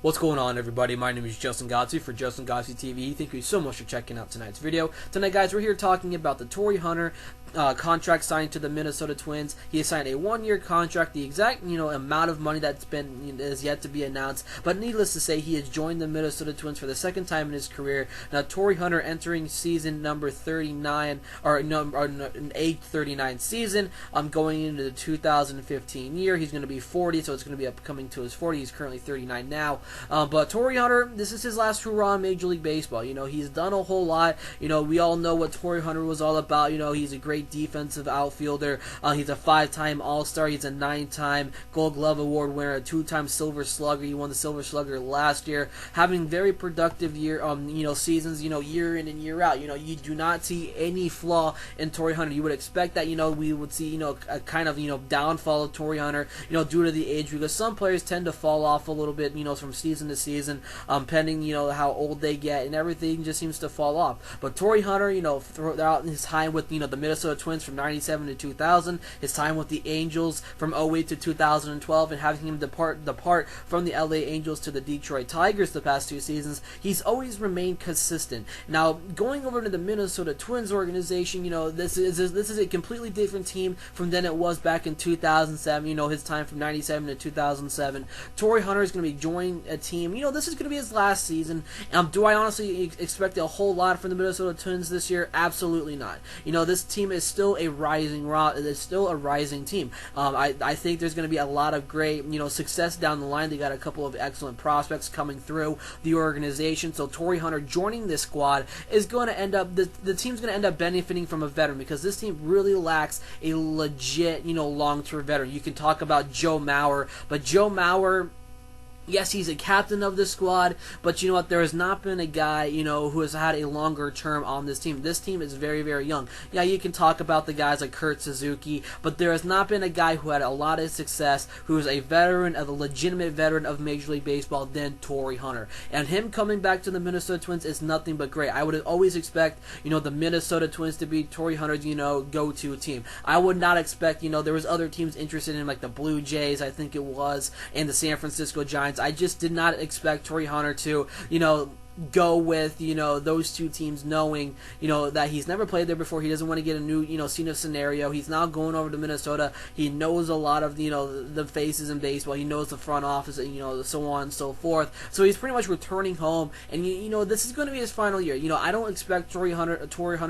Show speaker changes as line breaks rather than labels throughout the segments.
What's going on, everybody? My name is Justin Godsey for Justin Godsey TV. Thank you so much for checking out tonight's video. Tonight, guys, we're here talking about the Torii Hunter contract signed to the Minnesota Twins. He has signed a one-year contract. The exact amount of money that's been is yet to be announced, but needless to say, he has joined the Minnesota Twins for the second time in his career. Now, Torii Hunter entering season number 39, or an age 39 season. Going into the 2015 year. He's going to be 40, so it's going to be coming to his 40. He's currently 39 now. But Torii Hunter, this is his last hurrah in Major League Baseball. He's done a whole lot. We all know what Torii Hunter was all about. He's a great defensive outfielder. He's a 5-time All-Star. He's a 9-time Gold Glove Award winner, a 2-time Silver Slugger. He won the Silver Slugger last year, having very productive seasons, year in and year out. You do not see any flaw in Torii Hunter. You would expect that, we would see, a kind of, downfall of Torii Hunter, due to the age, because some players tend to fall off a little bit, from season to season, pending, how old they get, and everything just seems to fall off. But Torii Hunter, throughout his time with, the Minnesota Twins from 97 to 2000, his time with the Angels from 08 to 2012, and having him depart from the LA Angels to the Detroit Tigers the past 2 seasons, he's always remained consistent. Now, going over to the Minnesota Twins organization, this is a completely different team from than it was back in 2007, his time from 97 to 2007. Torii Hunter is going to be joining a team, this is going to be his last season. Do I honestly expect a whole lot from the Minnesota Twins this year? Absolutely not. This team is still a rising team. I think there's going to be a lot of great, success down the line. They got a couple of excellent prospects coming through the organization. So Torii Hunter joining this squad is going to end up, the team's going to end up benefiting from a veteran, because this team really lacks a legit, long-term veteran. You can talk about Joe Mauer, but Joe Mauer, yes, he's a captain of the squad, but you know what? There has not been a guy, who has had a longer term on this team. This team is very, very young. Yeah, you can talk about the guys like Kurt Suzuki, but there has not been a guy who had a lot of success, who is a veteran, a legitimate veteran of Major League Baseball, than Torii Hunter. And him coming back to the Minnesota Twins is nothing but great. I would always expect, the Minnesota Twins to be Torii Hunter's, go-to team. I would not expect, there was other teams interested in, like the Blue Jays, I think it was, and the San Francisco Giants. I just did not expect Torii Hunter to, go with, those 2 teams, knowing, that he's never played there before. He doesn't want to get a new, scenario. He's now going over to Minnesota. He knows a lot of, the faces in baseball. He knows the front office, so on and so forth. So he's pretty much returning home, and, this is going to be his final year. I don't expect Torii Hunter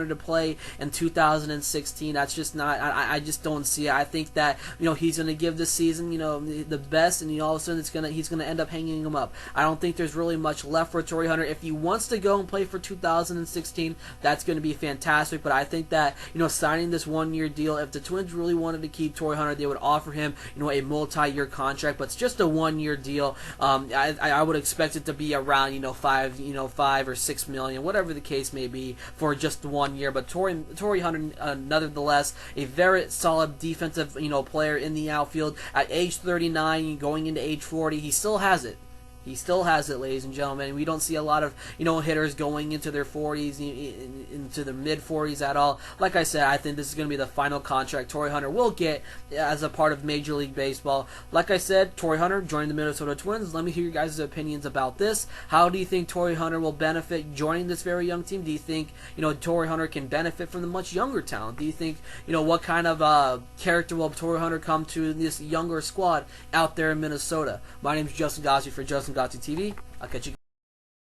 to play in 2016. That's just not, I just don't see it. I think that, he's going to give this season, the best, and all of a sudden he's going to end up hanging him up. I don't think there's really much left for Torii Hunter. If he wants to go and play for 2016, that's going to be fantastic. But I think that, signing this 1-year deal, if the Twins really wanted to keep Torii Hunter, they would offer him, a multi-year contract. But it's just a 1-year deal. I would expect it to be around, 5 or 6 million, whatever the case may be, for just 1 year. But Torii Hunter, nonetheless, a very solid defensive, player in the outfield. At age 39, going into age 40, he still has it. He still has it, ladies and gentlemen. We don't see a lot of, hitters going into their 40s, into their mid-40s at all. Like I said, I think this is going to be the final contract Torii Hunter will get as a part of Major League Baseball. Like I said, Torii Hunter joined the Minnesota Twins. Let me hear your guys' opinions about this. How do you think Torii Hunter will benefit joining this very young team? Do you think, Torii Hunter can benefit from the much younger talent? Do you think, what kind of character will Torii Hunter come to this younger squad out there in Minnesota? My name is Justin Godsey for Justin Godsey TV. I'll catch you.